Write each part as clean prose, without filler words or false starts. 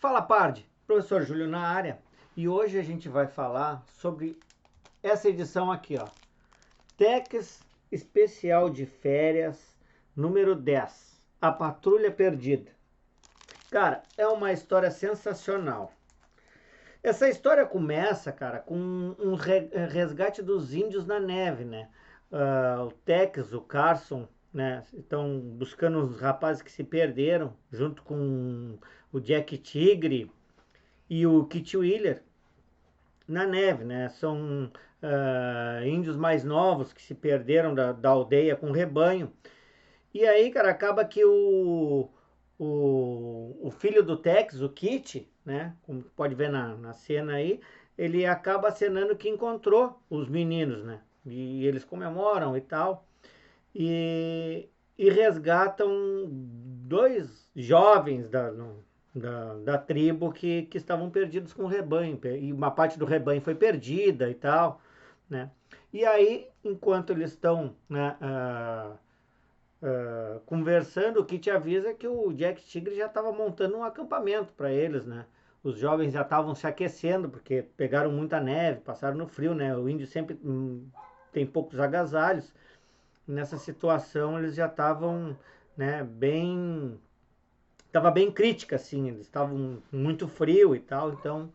Fala, Pardi, professor Júlio na área, e hoje a gente vai falar sobre essa edição aqui, ó, Tex Especial de Férias, número 10, A Patrulha Perdida. Cara, é uma história sensacional. Essa história começa, cara, com um resgate dos índios na neve, né? O Tex, o Carson, né? Estão buscando os rapazes que se perderam, junto com o Jack Tigre e o Kit Wheeler na neve, né? São índios mais novos que se perderam da aldeia com rebanho. E aí, cara, acaba que o filho do Tex, o Kit, né? Como pode ver na cena aí, ele acaba acenando que encontrou os meninos, né? E eles comemoram e tal. E, e resgatam dois jovens da tribo que estavam perdidos com o rebanho. E uma parte do rebanho foi perdida e tal, né? E aí, enquanto eles estão, né, conversando, o que te avisa que o Jack Tigre já estava montando um acampamento para eles, né? Os jovens já estavam se aquecendo, porque pegaram muita neve, passaram no frio, né? O índio sempre tem poucos agasalhos. Nessa situação, eles já estavam, né, bem... Estava bem crítica, assim, eles estavam muito frio e tal, então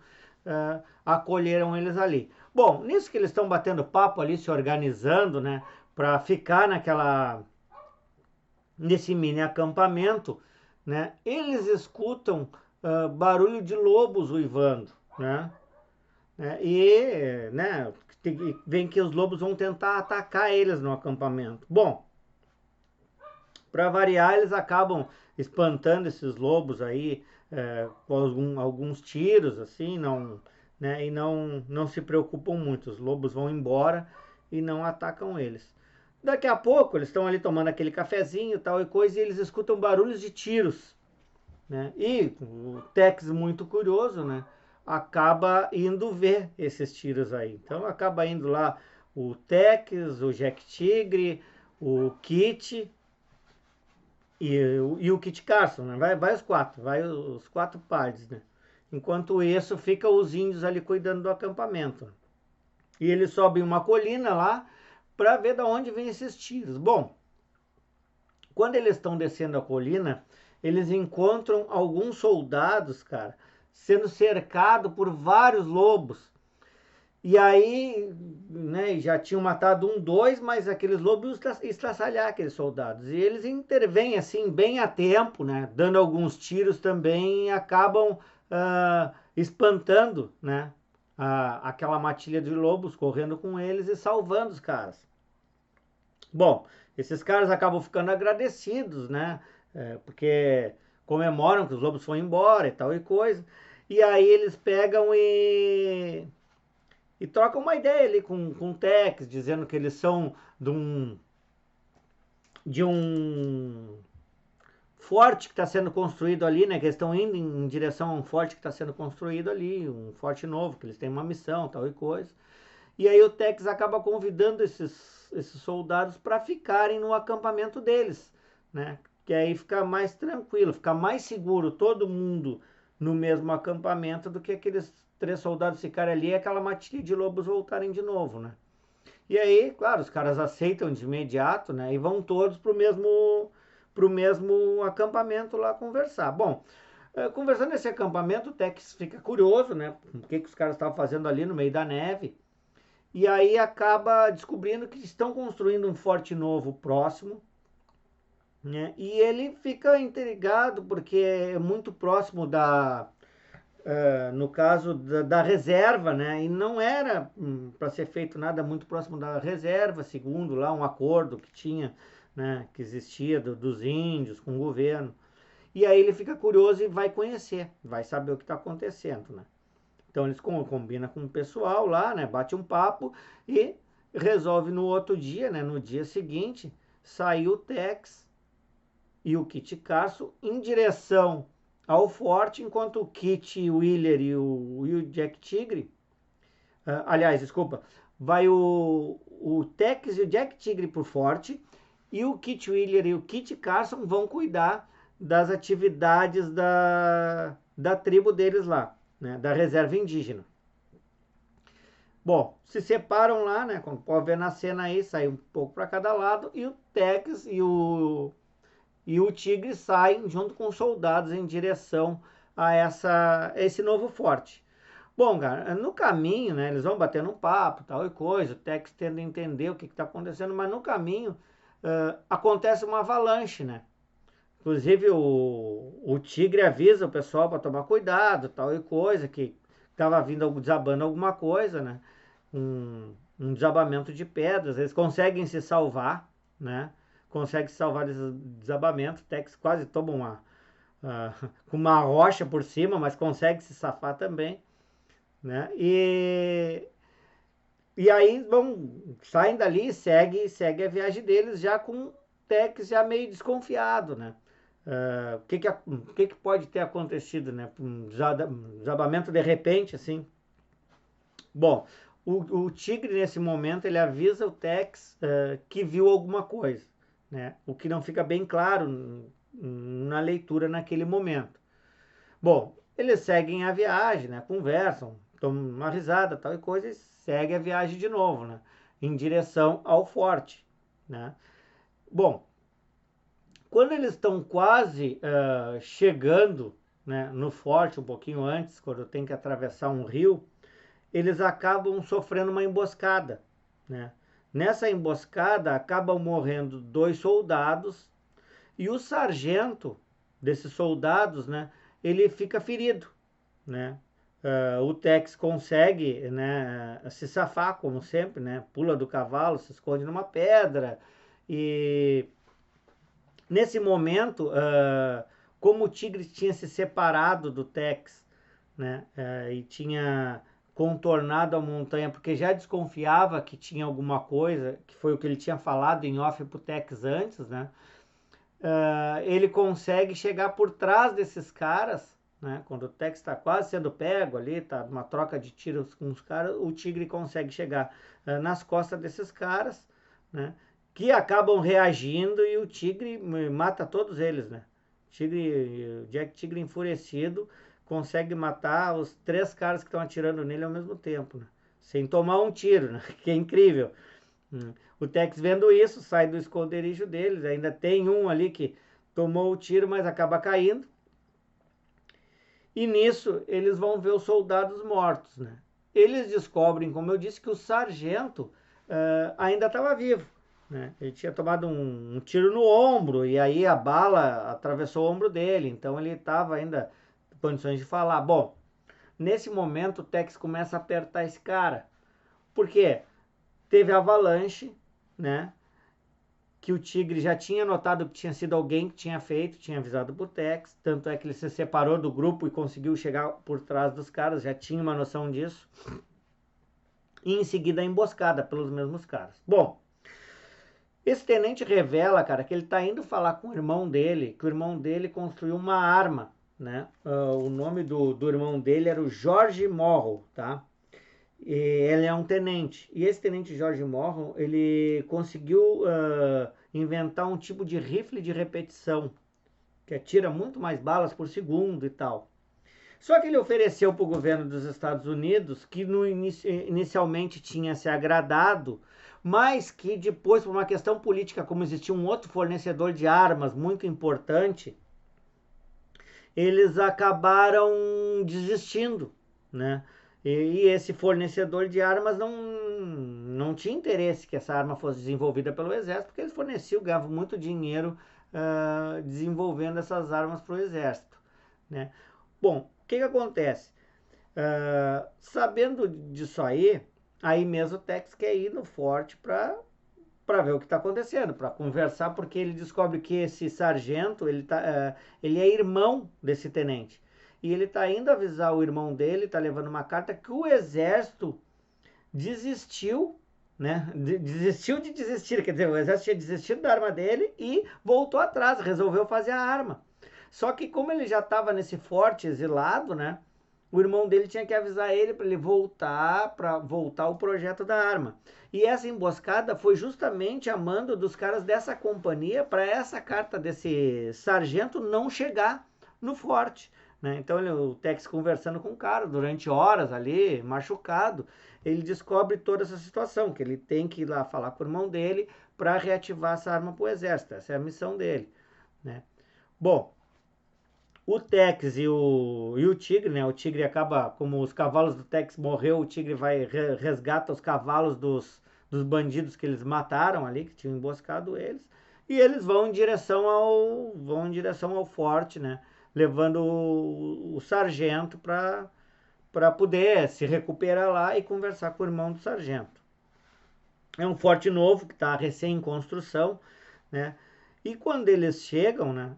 acolheram eles ali. Bom, nisso que eles estão batendo papo ali, se organizando, né, para ficar nesse mini acampamento, né? Eles escutam barulho de lobos uivando, né? Né, vem que os lobos vão tentar atacar eles no acampamento. Bom, para variar, eles acabam espantando esses lobos aí com alguns tiros, assim, não, né? E não se preocupam muito. Os lobos vão embora e não atacam eles. Daqui a pouco eles estão ali tomando aquele cafezinho tal e coisa e eles escutam barulhos de tiros, né? E o Tex, muito curioso, né, acaba indo ver esses tiros aí. Então acaba indo lá o Tex, o Jack Tigre, o Kit e o Kit Carson, né? Vai os quatro, vai os quatro pares, né? Enquanto isso, fica os índios ali cuidando do acampamento. E eles sobem uma colina lá para ver de onde vem esses tiros. Bom, quando eles estão descendo a colina, eles encontram alguns soldados, cara, sendo cercado por vários lobos. E aí, né, já tinham matado dois, mas aqueles lobos estraçalhar aqueles soldados. E eles intervêm assim bem a tempo, né, dando alguns tiros também e acabam espantando, né, aquela matilha de lobos, correndo com eles e salvando os caras. Bom, esses caras acabam ficando agradecidos, né? Porque comemoram que os lobos foram embora e tal e coisa. E aí eles pegam e trocam uma ideia ali com o Tex, dizendo que eles são de um forte que está sendo construído ali, né? Que eles estão indo em direção a um forte que está sendo construído ali, um forte novo, que eles têm uma missão, tal e coisa. E aí o Tex acaba convidando esses soldados para ficarem no acampamento deles, né? Que aí fica mais tranquilo, fica mais seguro todo mundo no mesmo acampamento do que aqueles três soldados ficarem ali e aquela matilha de lobos voltarem de novo, né? E aí, claro, os caras aceitam de imediato, né? E vão todos pro mesmo acampamento lá conversar. Bom, conversando nesse acampamento, o Tex fica curioso, né? O que os caras estavam fazendo ali no meio da neve. E aí acaba descobrindo que estão construindo um forte novo próximo, né? E ele fica intrigado porque é muito próximo no caso da reserva, né? E não era para ser feito nada muito próximo da reserva, segundo lá um acordo que tinha, né? Que existia dos índios com o governo. E aí ele fica curioso e vai conhecer, vai saber o que está acontecendo, né? Então eles combinam com o pessoal lá, né? Bate um papo e resolve no outro dia, né? No dia seguinte, sair o Tex e o Kit Carson em direção ao forte, enquanto o Kit Wheeler e o Jack Tigre, aliás, desculpa, vai o Tex e o Jack Tigre pro forte e o Kit Wheeler e o Kit Carson vão cuidar das atividades da tribo deles lá, né, da reserva indígena. Bom, se separam lá, né, como pode ver na cena aí, sai um pouco para cada lado, e o Tex e o Tigre saem junto com os soldados em direção a esse novo forte. Bom, cara, no caminho, né, eles vão batendo um papo, tal e coisa, o Tex tenta entender o que está acontecendo, mas no caminho acontece uma avalanche, né? Inclusive o Tigre avisa o pessoal para tomar cuidado, tal e coisa, que estava vindo desabando alguma coisa, né? Um desabamento de pedras, eles conseguem se salvar, né? Conseguem se salvar desse desabamento, o Tex quase toma com uma rocha por cima, mas consegue se safar também, né? E aí saem dali e segue a viagem deles já com o Tex já meio desconfiado, né? O que pode ter acontecido, né? Um desabamento de repente, assim. Bom, o Tigre nesse momento ele avisa o Tex que viu alguma coisa, né? O que não fica bem claro na leitura naquele momento. Bom, eles seguem a viagem, né? Conversam, tomam uma risada, tal e coisa, e segue a viagem de novo, né? Em direção ao forte, né? Bom, quando eles estão quase chegando, né, no forte, um pouquinho antes, quando tem que atravessar um rio, eles acabam sofrendo uma emboscada, né? Nessa emboscada acabam morrendo 2 soldados e o sargento desses soldados, né, ele fica ferido, né? O Tex consegue, né, se safar, como sempre, né? Pula do cavalo, se esconde numa pedra e nesse momento, como o Tigre tinha se separado do Tex, né, e tinha contornado a montanha porque já desconfiava que tinha alguma coisa, que foi o que ele tinha falado em off pro Tex antes, né? Ele consegue chegar por trás desses caras, né? Quando o Tex está quase sendo pego ali, tá numa troca de tiros com os caras, o Tigre consegue chegar nas costas desses caras, né? Que acabam reagindo e o Tigre mata todos eles, né? O Jack Tigre enfurecido consegue matar os 3 caras que estão atirando nele ao mesmo tempo, né? Sem tomar um tiro, né? Que é incrível. O Tex vendo isso, sai do esconderijo deles, ainda tem um ali que tomou o tiro, mas acaba caindo. E nisso eles vão ver os soldados mortos, né? Eles descobrem, como eu disse, que o sargento ainda estava vivo, né? Ele tinha tomado um tiro no ombro e aí a bala atravessou o ombro dele, então ele estava ainda em condições de falar. Bom, nesse momento o Tex começa a apertar esse cara. Por quê? Teve avalanche, né? Que o Tigre já tinha notado que tinha sido alguém que tinha feito, tinha avisado pro Tex, tanto é que ele se separou do grupo e conseguiu chegar por trás dos caras, já tinha uma noção disso. E em seguida a emboscada pelos mesmos caras. Bom, esse tenente revela, cara, que ele tá indo falar com o irmão dele, que o irmão dele construiu uma arma, né? O nome do irmão dele era o George Morrow, tá? E ele é um tenente. E esse tenente George Morrow, ele conseguiu inventar um tipo de rifle de repetição, que atira muito mais balas por segundo e tal. Só que ele ofereceu para o governo dos Estados Unidos, que inicialmente tinha se agradado, mas que depois, por uma questão política, como existia um outro fornecedor de armas muito importante, eles acabaram desistindo, né? E esse fornecedor de armas não tinha interesse que essa arma fosse desenvolvida pelo exército, porque eles forneciam, ganhavam muito dinheiro desenvolvendo essas armas para o exército, né? Bom, o que acontece? Sabendo disso aí mesmo o Tex quer ir no forte para ver o que está acontecendo, para conversar, porque ele descobre que esse sargento, ele é irmão desse tenente. E ele está indo avisar o irmão dele, está levando uma carta que o exército desistiu, né? Desistiu de desistir, quer dizer, o exército tinha desistido da arma dele e voltou atrás, resolveu fazer a arma. Só que como ele já estava nesse forte exilado, né? O irmão dele tinha que avisar ele para ele voltar o projeto da arma. E essa emboscada foi justamente a mando dos caras dessa companhia para essa carta desse sargento não chegar no forte, né? Então o Tex conversando com o cara durante horas ali, machucado, ele descobre toda essa situação, que ele tem que ir lá falar com o irmão dele para reativar essa arma para o exército. Essa é a missão dele, né? Bom, o Tex e o Tigre, né? O Tigre acaba, como os cavalos do Tex morreu, o Tigre vai resgata os cavalos dos bandidos que eles mataram ali, que tinham emboscado eles, e eles vão em direção ao forte, né? Levando o sargento para poder se recuperar lá e conversar com o irmão do sargento. É um forte novo que está recém em construção, né? E quando eles chegam, né?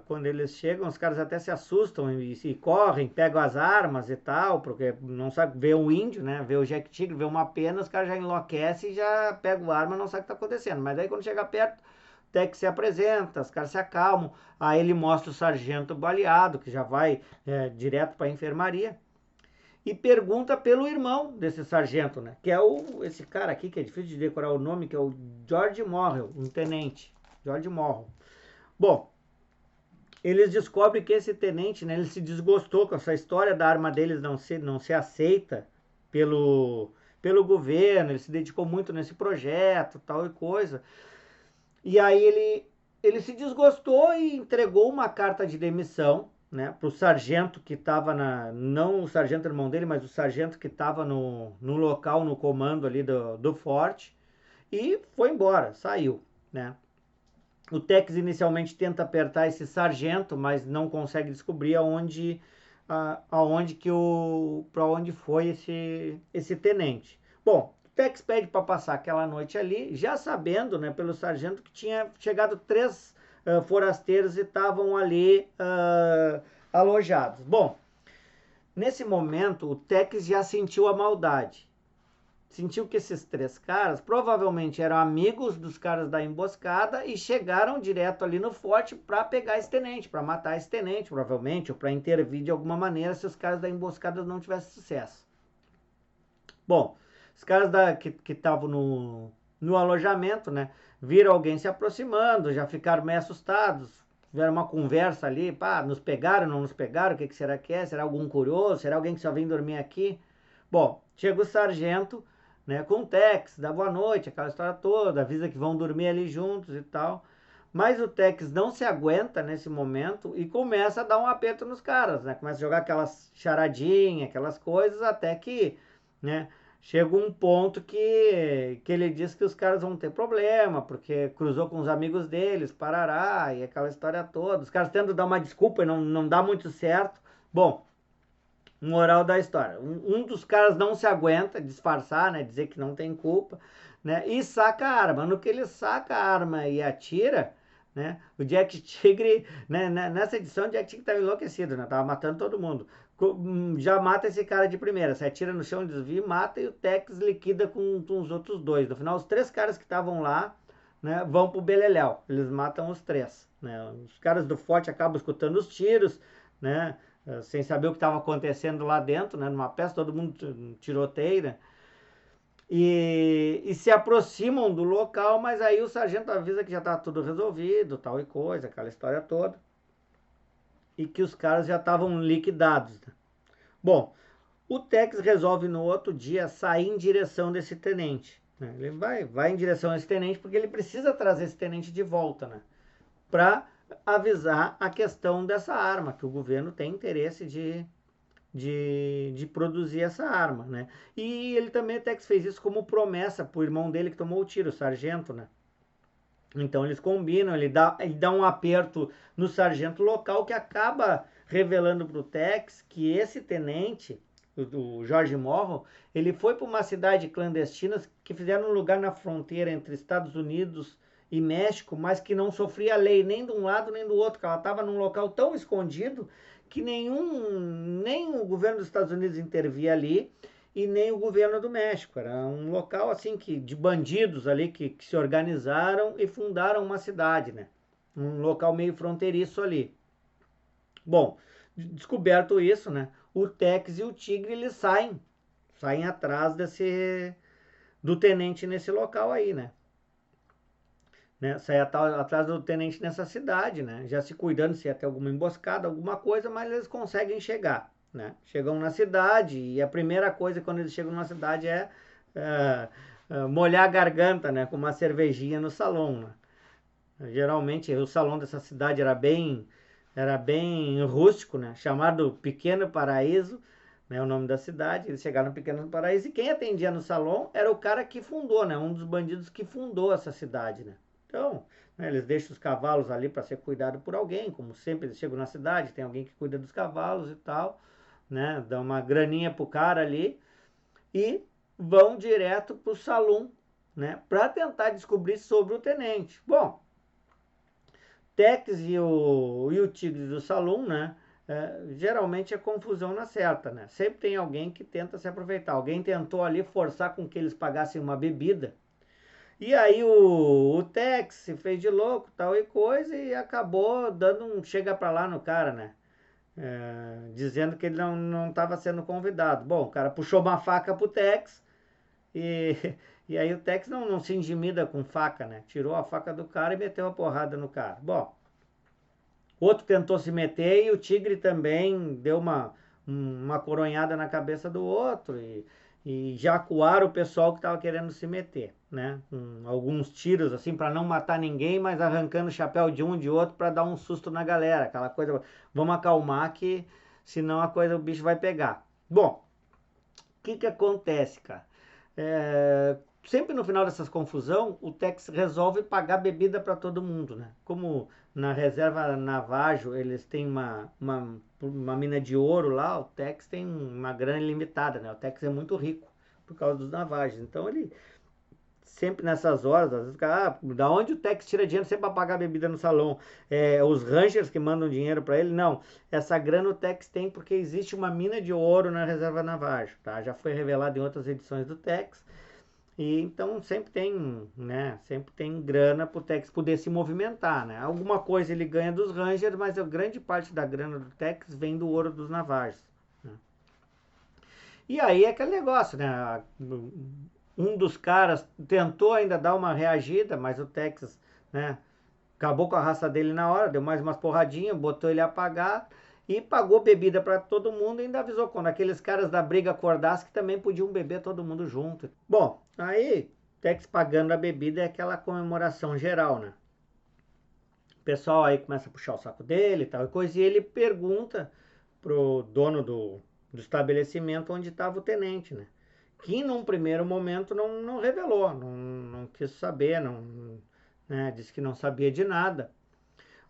Quando eles chegam, os caras até se assustam e correm, pegam as armas e tal, porque não sabe, vê um índio, né? Vê o Jack Tigre, vê uma pena, os caras já enlouquecem e já pegam a arma, não sabe o que está acontecendo. Mas aí quando chega perto, até que se apresenta, os caras se acalmam, aí ele mostra o sargento baleado, que já vai direto para a enfermaria, e pergunta pelo irmão desse sargento, né? Que é esse cara aqui, que é difícil de decorar o nome, que é o George Morrell, um tenente. George Morrell. Bom, eles descobrem que esse tenente, né, ele se desgostou com essa história da arma deles não ser aceita pelo governo, ele se dedicou muito nesse projeto, tal e coisa. E aí ele se desgostou e entregou uma carta de demissão, né, para o sargento que estava não o sargento irmão dele, mas o sargento que estava no local, no comando ali do forte, e foi embora, saiu, né. O Tex inicialmente tenta apertar esse sargento, mas não consegue descobrir para onde foi esse tenente. Bom, o Tex pede para passar aquela noite ali, já sabendo, né, pelo sargento que tinha chegado 3 forasteiros e estavam ali alojados. Bom, nesse momento o Tex já sentiu a maldade. Sentiu que esses 3 caras provavelmente eram amigos dos caras da emboscada e chegaram direto ali no forte para pegar esse tenente, para matar esse tenente, provavelmente, ou para intervir de alguma maneira se os caras da emboscada não tivessem sucesso. Bom, os caras que estavam no alojamento, né, viram alguém se aproximando, já ficaram meio assustados, tiveram uma conversa ali, pá, nos pegaram, não nos pegaram, o que será que é? Será algum curioso? Será alguém que só vem dormir aqui? Bom, chega o sargento, né, com o Tex, dá boa noite, aquela história toda, avisa que vão dormir ali juntos e tal. Mas o Tex não se aguenta nesse momento e começa a dar um aperto nos caras, né? Começa a jogar aquelas charadinhas, aquelas coisas, até que, né, chega um ponto que ele diz que os caras vão ter problema, porque cruzou com os amigos deles, parará, e aquela história toda. Os caras tentam dar uma desculpa e não dá muito certo. Bom, moral da história, um dos caras não se aguenta disfarçar, né, dizer que não tem culpa, né, e saca a arma. No que ele saca a arma e atira, né, o Jack Tigre, né, nessa edição o Jack Tigre estava enlouquecido, né, tava matando todo mundo. Já mata esse cara de primeira, se atira no chão, desvia e mata, e o Tex liquida com os outros 2. No final, os 3 caras que estavam lá, né, vão pro beleléu, eles matam os 3, né, os caras do forte acabam escutando os tiros, né, sem saber o que estava acontecendo lá dentro, né, numa peça, todo mundo tiroteia, né, e se aproximam do local, mas aí o sargento avisa que já está tudo resolvido, tal e coisa, aquela história toda, e que os caras já estavam liquidados, né. Bom, o Tex resolve no outro dia sair em direção desse tenente, né, ele vai em direção a esse tenente porque ele precisa trazer esse tenente de volta, né, para avisar a questão dessa arma, que o governo tem interesse de produzir essa arma, né? E ele também até que fez isso como promessa pro irmão dele que tomou o tiro, o sargento, né? Então eles combinam, ele dá um aperto no sargento local que acaba revelando pro Tex que esse tenente, o George Morrow, ele foi para uma cidade clandestina que fizeram um lugar na fronteira entre Estados Unidos e México, mas que não sofria lei nem de um lado nem do outro, que ela estava num local tão escondido que nem o governo dos Estados Unidos intervia ali e nem o governo do México. Era um local assim de bandidos ali que se organizaram e fundaram uma cidade, né? Um local meio fronteiriço ali. Bom, descoberto isso, né? O Tex e o Tigre eles saem atrás do tenente nesse local aí, né? né? Sair atrás do tenente nessa cidade, né? Já se cuidando se ia ter alguma emboscada, alguma coisa, mas eles conseguem chegar, né? Chegam na cidade e a primeira coisa quando eles chegam na cidade é, molhar a garganta, né? Com uma cervejinha no salão, né? Geralmente o salão dessa cidade era bem rústico, né? Chamado Pequeno Paraíso, né? O nome da cidade. Eles chegaram no Pequeno Paraíso e quem atendia no salão era o cara que fundou, né? Um dos bandidos que fundou essa cidade, né? Então, né, eles deixam os cavalos ali para ser cuidado por alguém, como sempre eles chegam na cidade, tem alguém que cuida dos cavalos e tal, né? Dão uma graninha pro cara ali e vão direto pro salão, né? Para tentar descobrir sobre o tenente. Bom, Tex e o Tigre do Salão, né? Geralmente é confusão na certa, né? Sempre tem alguém que tenta se aproveitar. Alguém tentou ali forçar com que eles pagassem uma bebida. E aí o Tex se fez de louco, tal e coisa, e acabou dando um chega pra lá no cara, né? Dizendo que ele não estava sendo convidado. Bom, o cara puxou uma faca pro Tex e, e aí o Tex não se intimida com faca, né? Tirou a faca do cara e meteu a porrada no cara. Bom, outro tentou se meter e o tigre também deu uma coronhada na cabeça do outro e já acuaram o pessoal que estava querendo se meter, né? Com alguns tiros assim para não matar ninguém, mas arrancando o chapéu de um de outro para dar um susto na galera, aquela coisa, vamos acalmar que senão o bicho vai pegar. Bom, o que acontece, cara? Sempre no final dessas confusão, o Tex resolve pagar bebida para todo mundo, né? Como na reserva Navajo eles têm uma mina de ouro lá, o Tex tem uma grana ilimitada, né? O Tex é muito rico por causa dos Navajos. Então ele sempre nessas horas, às vezes fica, da onde o Tex tira dinheiro sempre para pagar bebida no salão? Os Rangers que mandam dinheiro para ele? Não, essa grana o Tex tem porque existe uma mina de ouro na reserva Navajo, tá? Já foi revelado em outras edições do Tex. E então sempre tem, né? Sempre tem grana para o Tex poder se movimentar, né? Alguma coisa ele ganha dos Rangers, mas a grande parte da grana do Tex vem do ouro dos Navajos, né? E aí é aquele negócio, né? Um dos caras tentou ainda dar uma reagida, mas o Texas, né? Acabou com a raça dele na hora, deu mais umas porradinhas, botou ele a pagar e pagou bebida para todo mundo e ainda avisou quando aqueles caras da briga acordassem que também podiam beber todo mundo junto. Bom, aí Tex pagando a bebida é aquela comemoração geral, né? O pessoal aí começa a puxar o saco dele e tal e coisa, e ele pergunta pro dono do estabelecimento onde estava o tenente, né? Que num primeiro momento não revelou, não quis saber, né? Disse que não sabia de nada.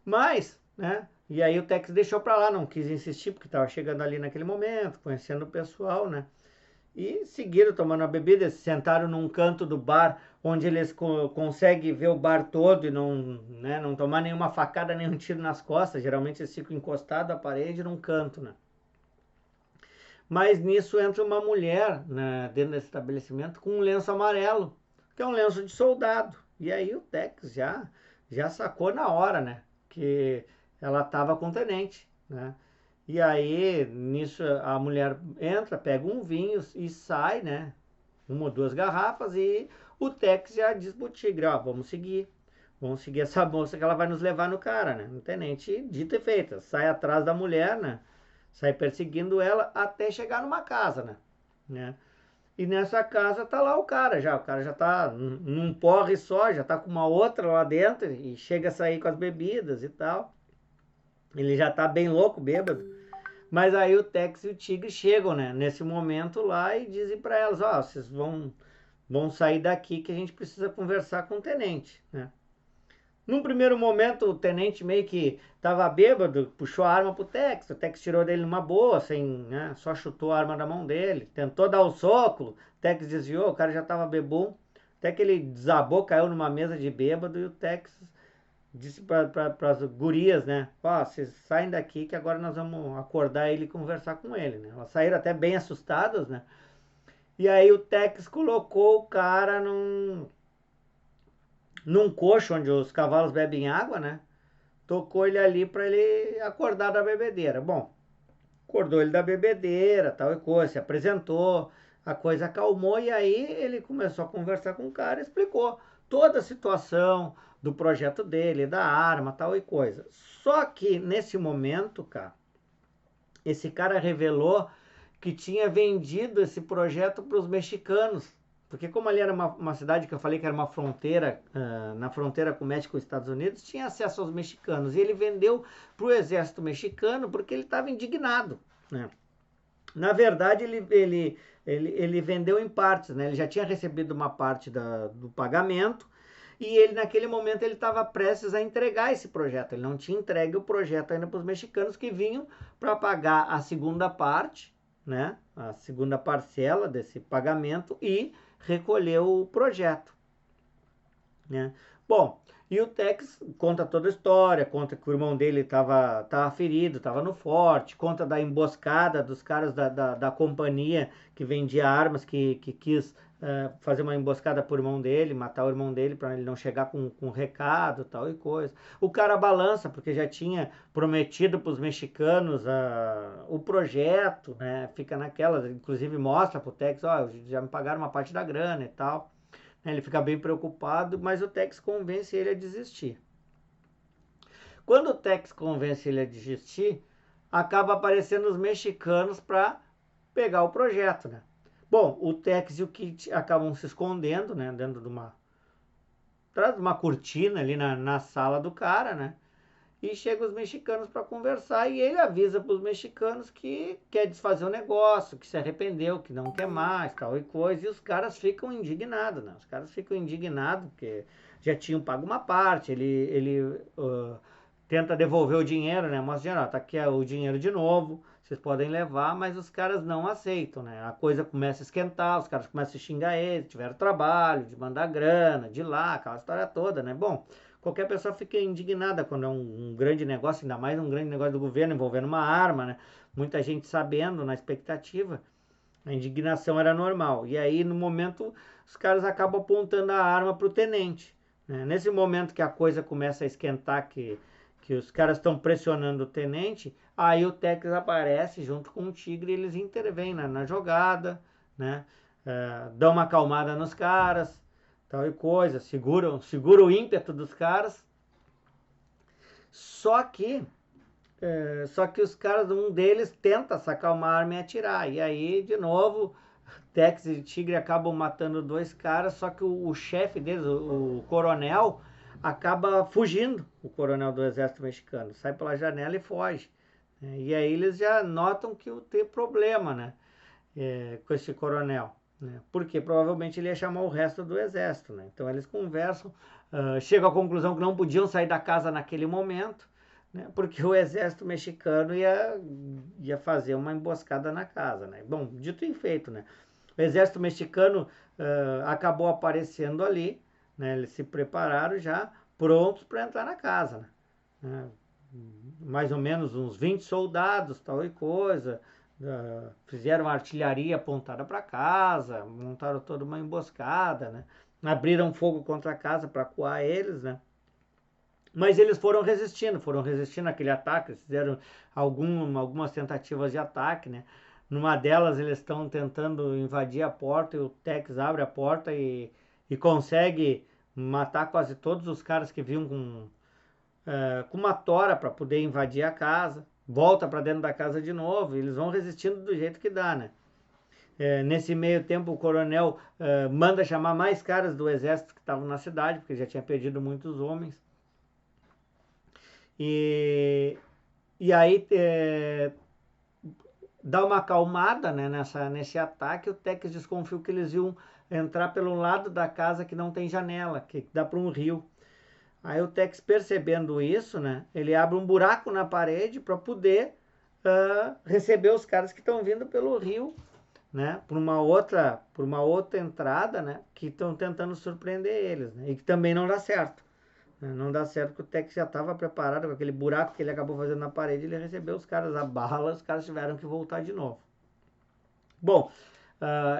Mas, né? E aí o Tex deixou pra lá, não quis insistir, porque estava chegando ali naquele momento, conhecendo o pessoal, né? E seguiram tomando a bebida, eles sentaram num canto do bar, onde eles conseguem ver o bar todo e não tomar nenhuma facada, nenhum tiro nas costas. Geralmente eles ficam encostados à parede num canto, né? Mas nisso entra uma mulher, né, dentro desse estabelecimento com um lenço amarelo, que é um lenço de soldado. E aí o Tex já sacou na hora, né? Que ela estava com o tenente, né? E aí nisso a mulher entra, pega um vinho e sai, né? Uma ou duas garrafas e o Tex já diz pro tigre, ó, vamos seguir. Vamos seguir essa moça que ela vai nos levar no cara, né? O tenente, dito e feito, sai atrás da mulher, né? Sai perseguindo ela até chegar numa casa, né? E nessa casa tá lá o cara já. O cara já tá num porre só, já tá com uma outra lá dentro e chega a sair com as bebidas e tal. Ele já tá bem louco, bêbado. Mas aí o Tex e o Tigre chegam, né? Nesse momento lá e dizem para elas, ó, vocês vão sair daqui que a gente precisa conversar com o tenente, né? Num primeiro momento, o tenente meio que tava bêbado, puxou a arma pro Tex. O Tex tirou dele numa boa, assim, né? Só chutou a arma da mão dele. Tentou dar o soco, o Tex desviou, o cara já tava bebum. Até que ele desabou, caiu numa mesa de bêbado e o Tex disse para as gurias, né? Ó, vocês saem daqui que agora nós vamos acordar ele e conversar com ele, né? Elas saíram até bem assustadas, né? E aí o Tex colocou o cara num coxo onde os cavalos bebem água, né? Tocou ele ali para ele acordar da bebedeira. Bom, acordou ele da bebedeira, tal e coisa, se apresentou, a coisa acalmou e aí ele começou a conversar com o cara, explicou toda a situação do projeto dele, da arma, tal e coisa. Só que nesse momento, cara, esse cara revelou que tinha vendido esse projeto para os mexicanos. Porque como ali era uma cidade que eu falei que era uma fronteira, na fronteira com o México e os Estados Unidos, tinha acesso aos mexicanos. E ele vendeu para o exército mexicano porque ele estava indignado, né? Na verdade, ele vendeu em partes, né? Ele já tinha recebido uma parte do pagamento e ele, naquele momento, ele estava prestes a entregar esse projeto. Ele não tinha entregue o projeto ainda para os mexicanos que vinham para pagar a segunda parte, né? A segunda parcela desse pagamento e recolher o projeto, né? Bom, e o Tex conta toda a história, conta que o irmão dele tava ferido, estava no forte, conta da emboscada dos caras da companhia que vendia armas, que quis fazer uma emboscada pro irmão dele, matar o irmão dele para ele não chegar com recado, tal e coisa. O cara balança, porque já tinha prometido para os mexicanos o projeto, né? Fica naquela, inclusive mostra pro Tex, ó, já me pagaram uma parte da grana e tal. Ele fica bem preocupado, mas o Tex convence ele a desistir. Quando o Tex convence ele a desistir, acaba aparecendo os mexicanos para pegar o projeto, né? Bom, o Tex e o Kit acabam se escondendo, né, dentro de atrás de uma cortina ali na sala do cara, né? E chegam os mexicanos para conversar e ele avisa para os mexicanos que quer desfazer o negócio, que se arrependeu, que não quer mais, tal e coisa. E os caras ficam indignados, né? Os caras ficam indignados porque já tinham pago uma parte. Ele tenta devolver o dinheiro, né? Mostra dinheiro, ó, tá aqui o dinheiro de novo, vocês podem levar, mas os caras não aceitam, né? A coisa começa a esquentar, os caras começam a xingar ele, tiveram trabalho de mandar grana, de lá, aquela história toda, né? Bom, qualquer pessoa fica indignada quando é um grande negócio, ainda mais um grande negócio do governo envolvendo uma arma, né? Muita gente sabendo, na expectativa, a indignação era normal. E aí, no momento, os caras acabam apontando a arma para o tenente, né? Nesse momento que a coisa começa a esquentar, que os caras estão pressionando o tenente, aí o Tex aparece junto com o Tigre e eles intervêm na jogada, né? Dão uma acalmada nos caras, tal e coisa, segura o ímpeto dos caras. Só que, só que os caras, um deles tenta sacar uma arma e atirar. E aí, de novo, Tex e Tigre acabam matando dois caras, só que o chefe deles, o coronel, acaba fugindo, o coronel do exército mexicano. Sai pela janela e foge. E aí eles já notam que tem problema, né? Com esse coronel, né? Porque provavelmente ele ia chamar o resto do exército, né? Então eles conversam, chegam à conclusão que não podiam sair da casa naquele momento, né? Porque o exército mexicano ia fazer uma emboscada na casa, né? Bom, dito e feito, né? O exército mexicano acabou aparecendo ali, né? Eles se prepararam já, prontos para entrar na casa, né? Mais ou menos uns 20 soldados, tal e coisa. Fizeram artilharia apontada para casa, montaram toda uma emboscada, né? Abriram fogo contra a casa para acuar eles, né? Mas eles foram resistindo àquele ataque, eles fizeram algumas tentativas de ataque, né? Numa delas eles estão tentando invadir a porta e o Tex abre a porta e consegue matar quase todos os caras que vinham com uma tora para poder invadir a casa, volta para dentro da casa de novo, e eles vão resistindo do jeito que dá, né? Nesse meio tempo o coronel manda chamar mais caras do exército que estavam na cidade, porque já tinha perdido muitos homens. E aí dá uma acalmada, né, nesse ataque. O Tex desconfiou que eles iam entrar pelo lado da casa que não tem janela, que dá para um rio. Aí o Tex, percebendo isso, né, ele abre um buraco na parede para poder receber os caras que estão vindo pelo rio, né, por uma outra entrada, né, que estão tentando surpreender eles, né, e que também não dá certo. Né, não dá certo, porque o Tex já estava preparado com aquele buraco que ele acabou fazendo na parede, ele recebeu os caras a bala, os caras tiveram que voltar de novo. Bom,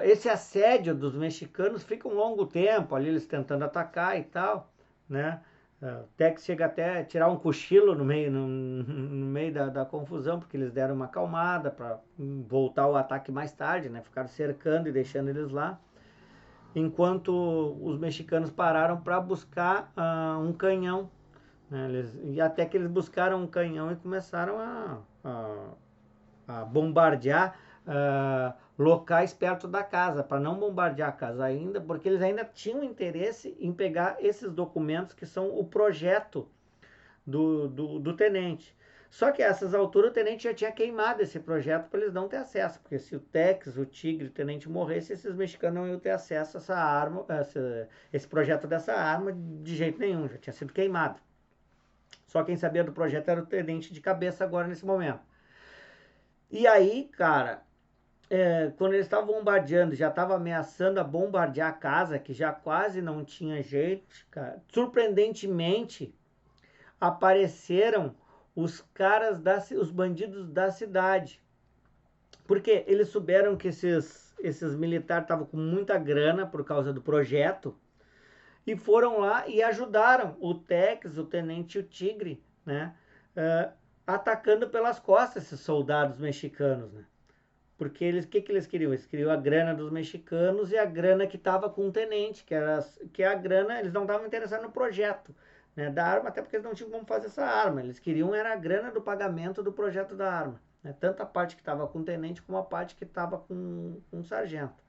esse assédio dos mexicanos fica um longo tempo ali, eles tentando atacar e tal, né? O Tex chega até a tirar um cochilo no meio da confusão, porque eles deram uma acalmada para voltar ao ataque mais tarde, né? Ficaram cercando e deixando eles lá. enquanto os mexicanos pararam para buscar um canhão, né? E até que eles buscaram um canhão e começaram a bombardear locais perto da casa, para não bombardear a casa ainda, porque eles ainda tinham interesse em pegar esses documentos que são o projeto do tenente. Só que a essas alturas o tenente já tinha queimado esse projeto para eles não ter acesso, porque se o Tex, o Tigre, o tenente morresse, esses mexicanos não iam ter acesso a essa arma, esse projeto dessa arma de jeito nenhum, já tinha sido queimado. Só quem sabia do projeto era o tenente de cabeça agora nesse momento. E aí, cara, quando eles estavam bombardeando, já estava ameaçando a bombardear a casa, que já quase não tinha jeito, cara, surpreendentemente apareceram os caras, os bandidos da cidade. Porque eles souberam que esses militares estavam com muita grana por causa do projeto e foram lá e ajudaram o Tex, o Tenente e o Tigre, né? Atacando pelas costas esses soldados mexicanos, né? Porque eles, o que eles queriam? Eles queriam a grana dos mexicanos e a grana que estava com o tenente, que a grana, eles não estavam interessados no projeto, né, da arma, até porque eles não tinham como fazer essa arma. Eles queriam era a grana do pagamento do projeto da arma, né, tanto a parte que estava com o tenente como a parte que estava com o sargento.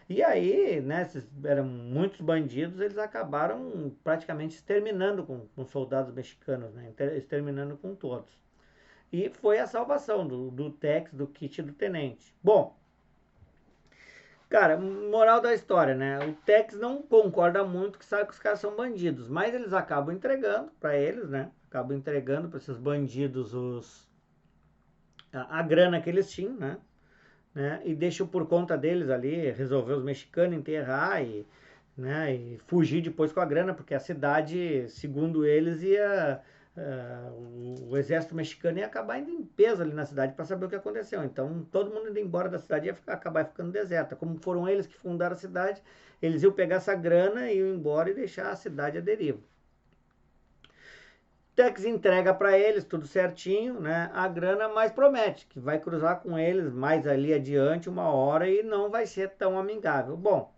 E aí, né, eram muitos bandidos, eles acabaram praticamente exterminando com soldados mexicanos, né, exterminando com todos. E foi a salvação do Tex, do Kit e do Tenente. Bom, cara, moral da história, né? O Tex não concorda muito, que sabe que os caras são bandidos, mas eles acabam entregando para eles, né? Acabam entregando para esses bandidos a grana que eles tinham, né? E deixam por conta deles ali resolver os mexicanos enterrar né? E fugir depois com a grana, porque a cidade, segundo eles, ia o exército mexicano ia acabar indo em peso ali na cidade para saber o que aconteceu. Então, todo mundo indo embora da cidade ia acabar ficando deserta. Como foram eles que fundaram a cidade, eles iam pegar essa grana, iam embora e deixar a cidade à deriva. Tex entrega para eles tudo certinho, né? A grana, mas promete que vai cruzar com eles mais ali adiante uma hora e não vai ser tão amigável. Bom,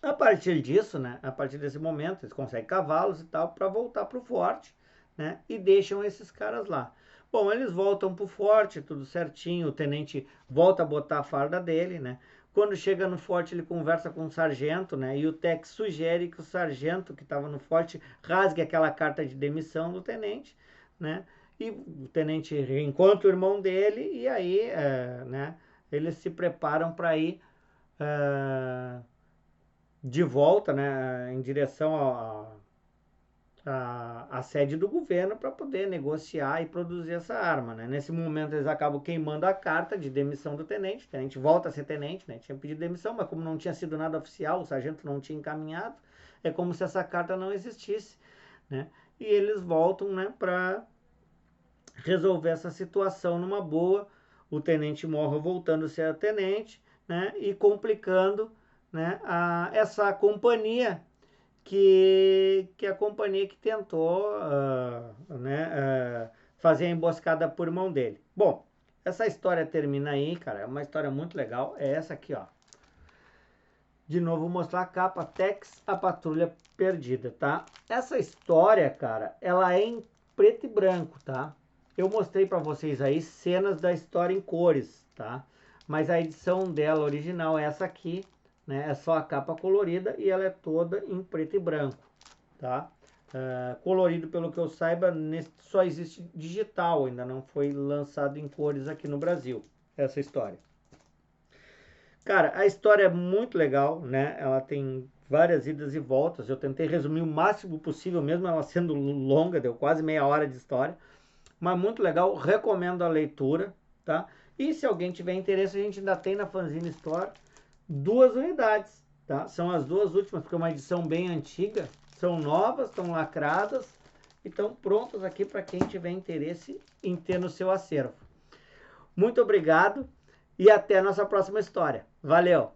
a partir disso, né? A partir desse momento, eles conseguem cavalos e tal para voltar para o forte, né? E deixam esses caras lá. Bom, eles voltam pro forte, tudo certinho. O tenente volta a botar a farda dele, né? Quando chega no forte, ele conversa com o sargento, né? E o Tex sugere que o sargento que estava no forte rasgue aquela carta de demissão do tenente, né? E o tenente reencontra o irmão dele e aí, né? Eles se preparam para ir de volta, né? Em direção a sede do governo para poder negociar e produzir essa arma, né? Nesse momento eles acabam queimando a carta de demissão do tenente. O tenente volta a ser tenente, né? Tinha pedido demissão, mas como não tinha sido nada oficial, o sargento não tinha encaminhado, é como se essa carta não existisse, né? E eles voltam, né, para resolver essa situação numa boa. O tenente morre voltando a ser tenente, né? E complicando, né, essa companhia que a companhia que tentou né, fazer a emboscada por mão dele. Bom, essa história termina aí, cara. É uma história muito legal. É essa aqui, ó. De novo, vou mostrar a capa. Tex, a patrulha perdida, tá? Essa história, cara, ela é em preto e branco, tá? Eu mostrei para vocês aí cenas da história em cores, tá? Mas a edição dela original é essa aqui, né? É só a capa colorida e ela é toda em preto e branco, tá? Colorido, pelo que eu saiba, só existe digital, ainda não foi lançado em cores aqui no Brasil, essa história. Cara, a história é muito legal, né? Ela tem várias idas e voltas. Eu tentei resumir o máximo possível, mesmo ela sendo longa, deu quase meia hora de história. Mas muito legal, recomendo a leitura, tá? E se alguém tiver interesse, a gente ainda tem na Fanzine Store 2 unidades, tá? São as 2 últimas, porque é uma edição bem antiga. São novas, estão lacradas e estão prontas aqui para quem tiver interesse em ter no seu acervo. Muito obrigado e até a nossa próxima história. Valeu!